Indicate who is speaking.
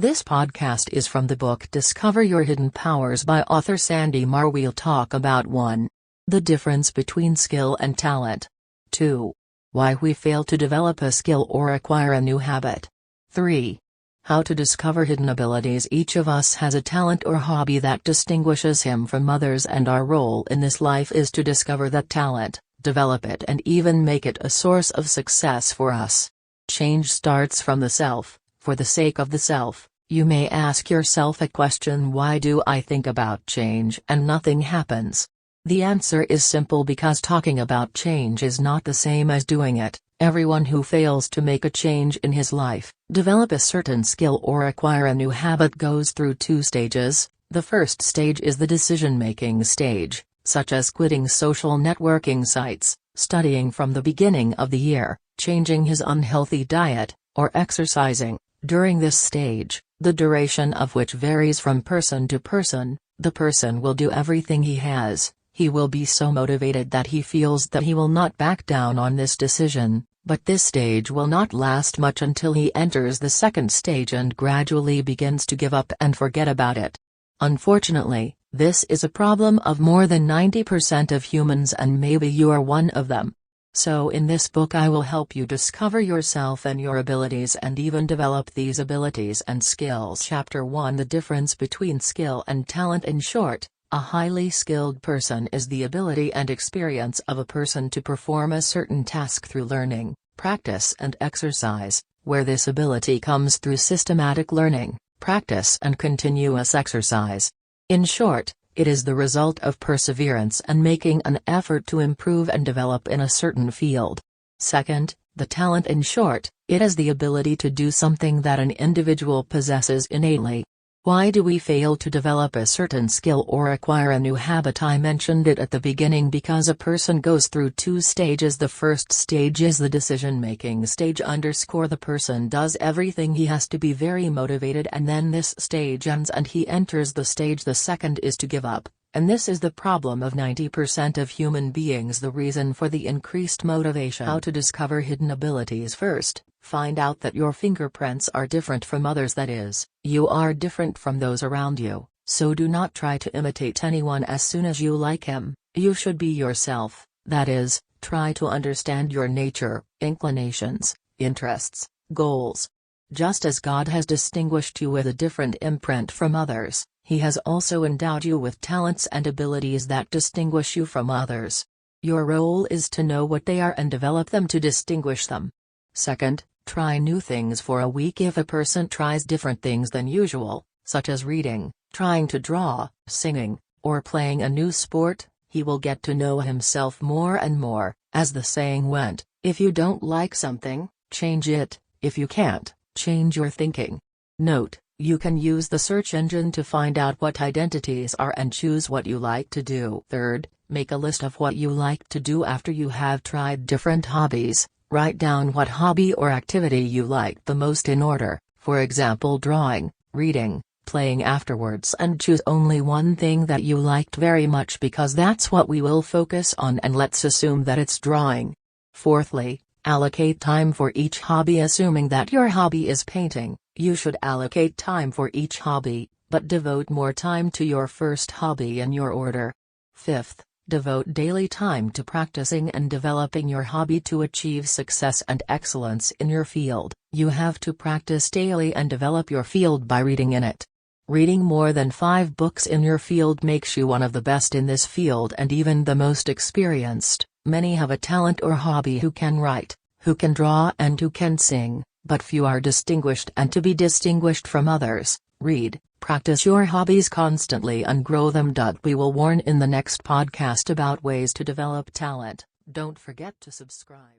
Speaker 1: This podcast is from the book Discover Your Hidden Powers by author Sandy Marr. We'll talk about 1. The difference between skill and talent. 2. Why we fail to develop a skill or acquire a new habit. 3. How to discover hidden abilities. Each of us has a talent or hobby that distinguishes him from others, and our role in this life is to discover that talent, develop it, and even make it a source of success for us. Change starts from the self. For the sake of the self, you may ask yourself a question: why do I think about change and nothing happens? The answer is simple: because talking about change is not the same as doing it. Everyone who fails to make a change in his life, develop a certain skill or acquire a new habit goes through 2 stages. The first stage is the decision-making stage, such as quitting social networking sites, studying from the beginning of the year, changing his unhealthy diet, or exercising. During this stage, the duration of which varies from person to person, the person will do everything he will be so motivated that he feels that he will not back down on this decision, but this stage will not last much until he enters the second stage and gradually begins to give up and forget about it. Unfortunately, this is a problem of more than 90% of humans, and maybe you are one of them. So in this book I will help you discover yourself and your abilities and even develop these abilities and skills. Chapter 1: The difference between skill and talent. In short, a highly skilled person is the ability and experience of a person to perform a certain task through learning, practice and exercise, where this ability comes through systematic learning, practice and continuous exercise. In short, it is the result of perseverance and making an effort to improve and develop in a certain field. Second, the talent. In short, it is the ability to do something that an individual possesses innately. Why do we fail to develop a certain skill or acquire a new habit? I mentioned it at the beginning because a person goes through 2 stages. The first stage is the decision-making stage. The person does everything he has to be very motivated, and then this stage ends and he enters the stage. The second is to give up, and this is the problem of 90% of human beings, the reason for the increased motivation. How to discover hidden abilities. First, find out that your fingerprints are different from others. That is, you are different from those around you, so do not try to imitate anyone as soon as you like him. You should be yourself, that is, try to understand your nature, inclinations, interests, goals. Just as God has distinguished you with a different imprint from others, He has also endowed you with talents and abilities that distinguish you from others. Your role is to know what they are and develop them to distinguish them. Second, try new things for a week. If a person tries different things than usual, such as reading, trying to draw, singing, or playing a new sport, he will get to know himself more and more. As the saying went, if you don't like something, change it. If you can't, change your thinking. Note, you can use the search engine to find out what identities are and choose what you like to do. Third, make a list of what you like to do after you have tried different hobbies. Write down what hobby or activity you liked the most in order, for example drawing, reading, playing afterwards, and choose only one thing that you liked very much, because that's what we will focus on, and let's assume that it's drawing. Fourthly, allocate time for each hobby. Assuming that your hobby is painting, you should allocate time for each hobby, but devote more time to your first hobby in your order. Fifth, devote daily time to practicing and developing your hobby to achieve success and excellence in your field. You have to practice daily and develop your field by reading in it. Reading more than 5 books in your field makes you one of the best in this field and even the most experienced. Many have a talent or hobby: who can write, who can draw, and who can sing, but few are distinguished. And to be distinguished from others, read, practice your hobbies constantly and grow them. We will warn in the next podcast about ways to develop talent. Don't forget to subscribe.